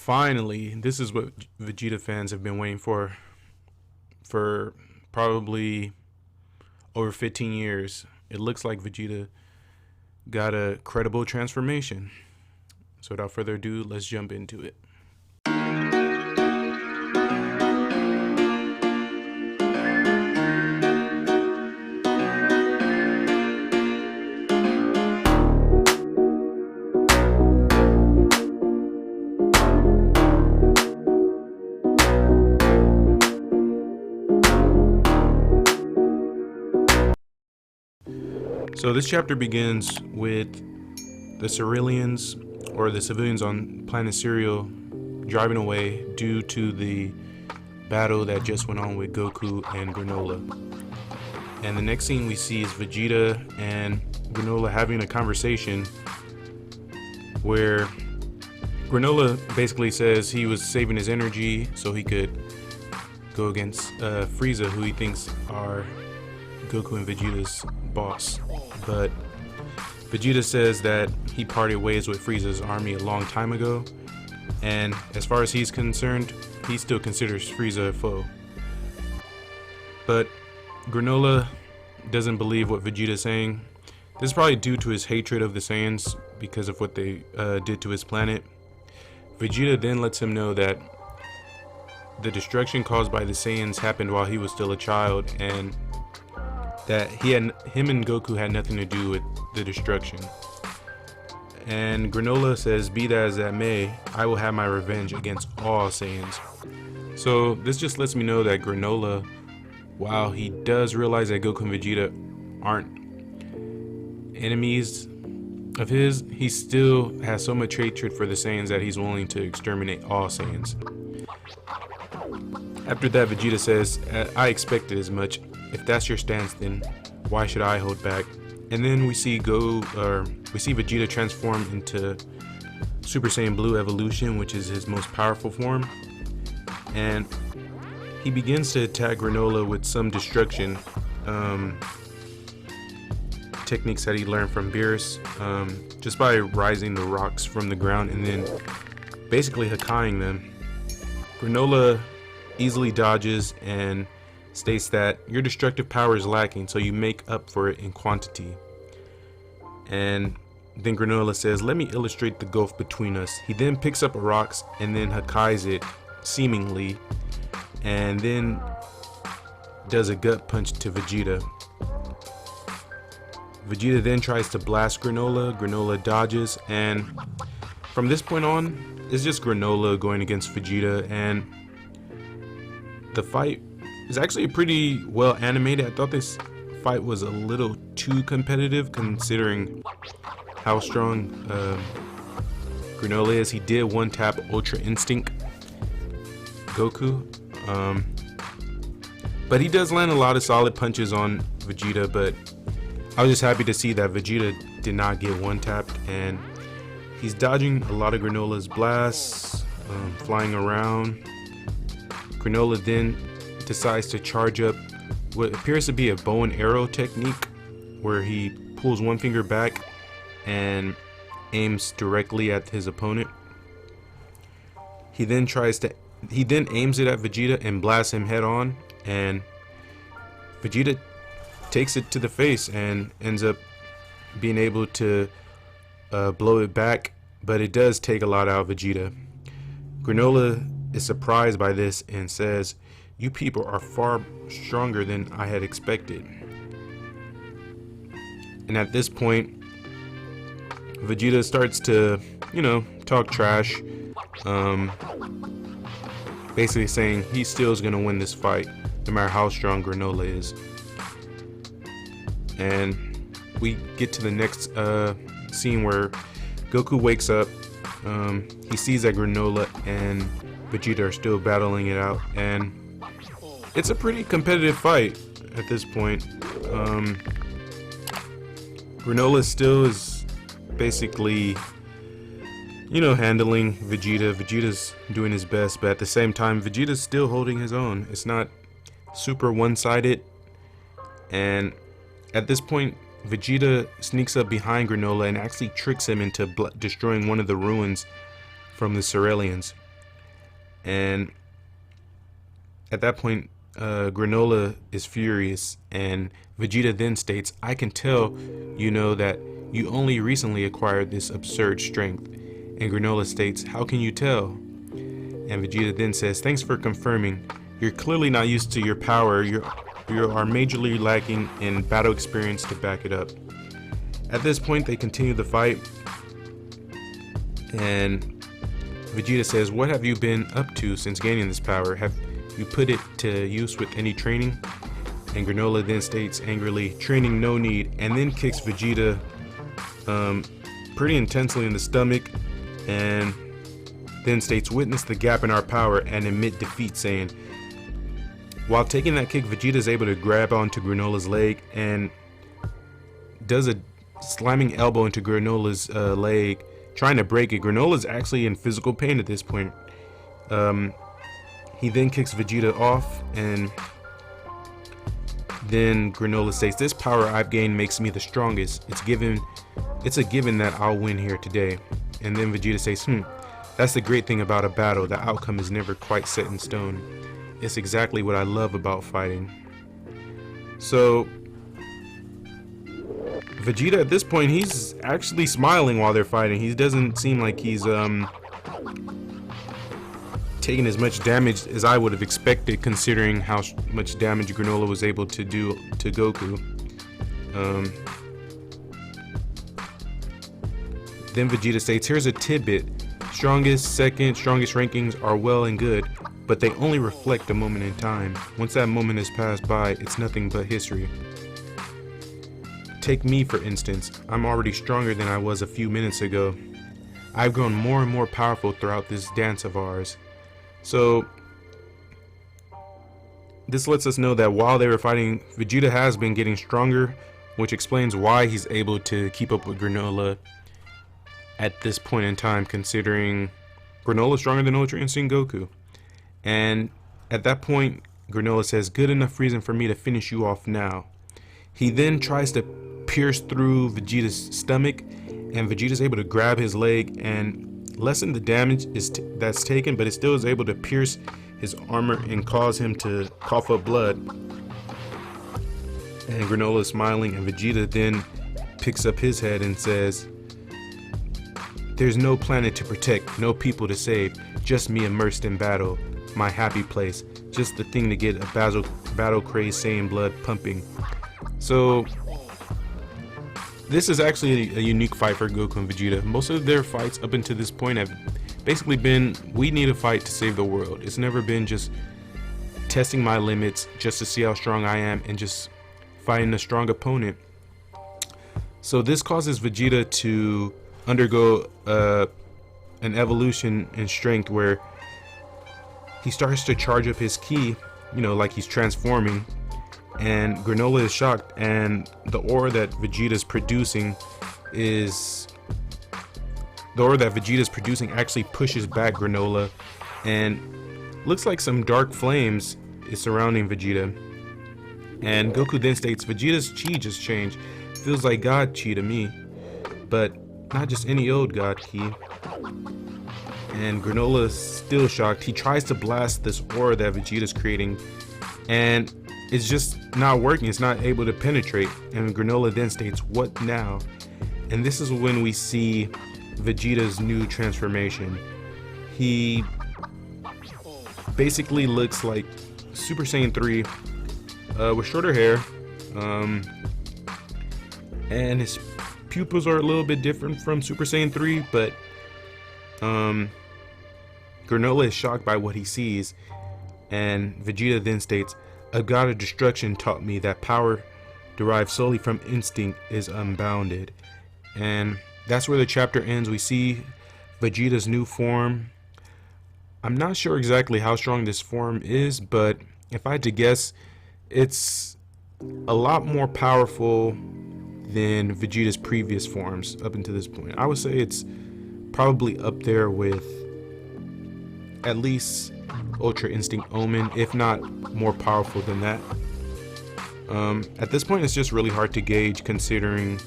Finally, this is what Vegeta fans have been waiting for probably over 15 years. It looks like Vegeta got a credible transformation. So without further ado, let's jump into it. So this chapter begins with the Cerealians, or the civilians on planet Cereal, driving away due to the battle that just went on with Goku and Granolah. And the next scene we see is Vegeta and Granolah having a conversation where Granolah basically says he was saving his energy so he could go against Frieza, who he thinks are Goku and Vegeta's boss. But Vegeta says that he parted ways with Frieza's army a long time ago, and as far as he's concerned, he still considers Frieza a foe. But Granolah doesn't believe what Vegeta's saying. This is probably due to his hatred of the Saiyans because of what they did to his planet. Vegeta then lets him know that the destruction caused by the Saiyans happened while he was still a child, and that him and Goku had nothing to do with the destruction. And Granolah says, "Be that as that may, I will have my revenge against all Saiyans." So this just lets me know that Granolah, while he does realize that Goku and Vegeta aren't enemies of his, he still has so much hatred for the Saiyans that he's willing to exterminate all Saiyans. After that, Vegeta says, "I expected as much. If that's your stance, then why should I hold back?" And then we see Vegeta transform into Super Saiyan Blue evolution, which is his most powerful form. And he begins to attack Granolah with some destruction techniques that he learned from Beerus, just by rising the rocks from the ground and then basically Hakkaiing them. Granolah easily dodges and states that your destructive power is lacking, so you make up for it in quantity. And then Granolah says, "Let me illustrate the gulf between us." He then picks up a rock and then Hakkai's it, seemingly, and then does a gut punch to Vegeta. Vegeta then tries to blast Granolah. Granolah dodges, and from this point on, it's just Granolah going against Vegeta, and the fight is actually pretty well animated. I thought this fight was a little too competitive considering how strong Granolah is. He did one tap Ultra Instinct Goku, but he does land a lot of solid punches on Vegeta. But I was just happy to see that Vegeta did not get one tapped, and he's dodging a lot of Granolah's blasts, flying around. Granolah then decides to charge up what appears to be a bow and arrow technique, where he pulls one finger back and aims directly at his opponent. He then aims it at Vegeta and blasts him head on, and Vegeta takes it to the face and ends up being able to blow it back, but it does take a lot out of Vegeta. Granolah is surprised by this and says, "You people are far stronger than I had expected." And at this point, Vegeta starts to, talk trash, basically saying he still is going to win this fight no matter how strong Granolah is. And we get to the next scene where Goku wakes up. He sees that Granolah and Vegeta are still battling it out, and it's a pretty competitive fight at this point. Granolah still is basically, handling Vegeta. Vegeta's doing his best, but at the same time, Vegeta's still holding his own. It's not super one-sided, and at this point, Vegeta sneaks up behind Granolah and actually tricks him into destroying one of the ruins from the Cerealians. And at that point, Granolah is furious, and Vegeta then states, "I can tell, you know, that you only recently acquired this absurd strength." And Granolah states, "How can you tell?" And Vegeta then says, "Thanks for confirming. You're clearly not used to your power. You are majorly lacking in battle experience to back it up." At this point, they continue the fight, and Vegeta says, "What have you been up to since gaining this power? Have you put it to use with any training?" And Granolah then states angrily, "Training no need," and then kicks Vegeta pretty intensely in the stomach, and then states, "Witness the gap in our power and admit defeat," saying, while taking that kick, Vegeta is able to grab onto Granolah's leg and does a slamming elbow into Granolah's leg, trying to break it. Granolah's actually in physical pain at this point. He then kicks Vegeta off, and then Granolah states, "This power I've gained makes me the strongest. It's a given that I'll win here today." And then Vegeta says, "That's the great thing about a battle. The outcome is never quite set in stone. It's exactly what I love about fighting." So Vegeta at this point, he's actually smiling while they're fighting. He doesn't seem like he's taking as much damage as I would have expected, considering how much damage Granolah was able to do to Goku. Then Vegeta states, "Here's a tidbit. Strongest, second, strongest rankings are well and good, but they only reflect a moment in time. Once that moment has passed by, it's nothing but history. Take me, for instance. I'm already stronger than I was a few minutes ago. I've grown more and more powerful throughout this dance of ours." So this lets us know that while they were fighting, Vegeta has been getting stronger, which explains why he's able to keep up with Granolah at this point in time, considering Granolah is stronger than Ultra Instinct Goku. And at that point, Granolah says, "Good enough reason for me to finish you off now." He then tries to pierce through Vegeta's stomach, and Vegeta's able to grab his leg and lessen the damage that's taken, but it still is able to pierce his armor and cause him to cough up blood. And Granolah is smiling, and Vegeta then picks up his head and says, "There's no planet to protect, no people to save, just me immersed in battle. My happy place, just the thing to get a battle-crazed Saiyan blood pumping." So this is actually a unique fight for Goku and Vegeta. Most of their fights up until this point have basically been, we need a fight to save the world. It's never been just testing my limits just to see how strong I am and just fighting a strong opponent. So this causes Vegeta to undergo an evolution in strength where he starts to charge up his ki, like he's transforming. And Granolah is shocked, and the aura that Vegeta's producing actually pushes back Granolah, and looks like some dark flames is surrounding Vegeta. And Goku then states, "Vegeta's chi just changed. Feels like God chi to me, but not just any old God ki." And Granolah is still shocked. He tries to blast this aura that Vegeta's creating, and it's just not working. It's not able to penetrate. And Granolah then states, "What now?" And this is when we see Vegeta's new transformation. He basically looks like Super Saiyan 3 with shorter hair, and his pupils are a little bit different from Super Saiyan 3, but Granolah is shocked by what he sees, and Vegeta then states, "A god of destruction taught me that power derived solely from instinct is unbounded." And that's where the chapter ends. We see Vegeta's new form. I'm not sure exactly how strong this form is, but if I had to guess, it's a lot more powerful than Vegeta's previous forms up until this point. I would say it's probably up there with at least Ultra Instinct Omen, if not more powerful than that. At this point, it's just really hard to gauge, considering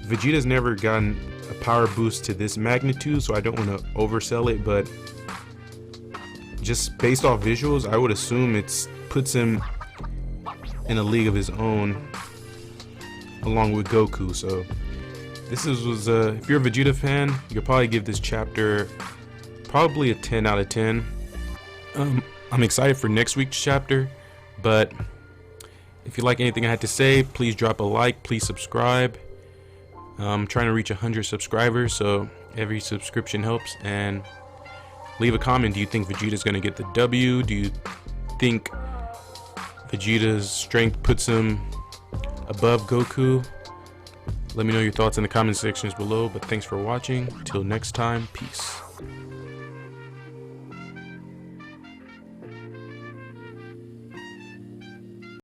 Vegeta's never gotten a power boost to this magnitude, so I don't want to oversell it, but just based off visuals, I would assume it's puts him in a league of his own along with Goku. So was if you're a Vegeta fan, you'll probably give this chapter probably a 10 out of 10. I'm excited for next week's chapter, but if you like anything I had to say, please drop a like, please subscribe. I'm trying to reach 100 subscribers, so every subscription helps. And leave a comment. Do you think Vegeta's going to get the W? Do you think Vegeta's strength puts him above Goku? Let me know your thoughts in the comment sections below. But thanks for watching. Till next time, peace.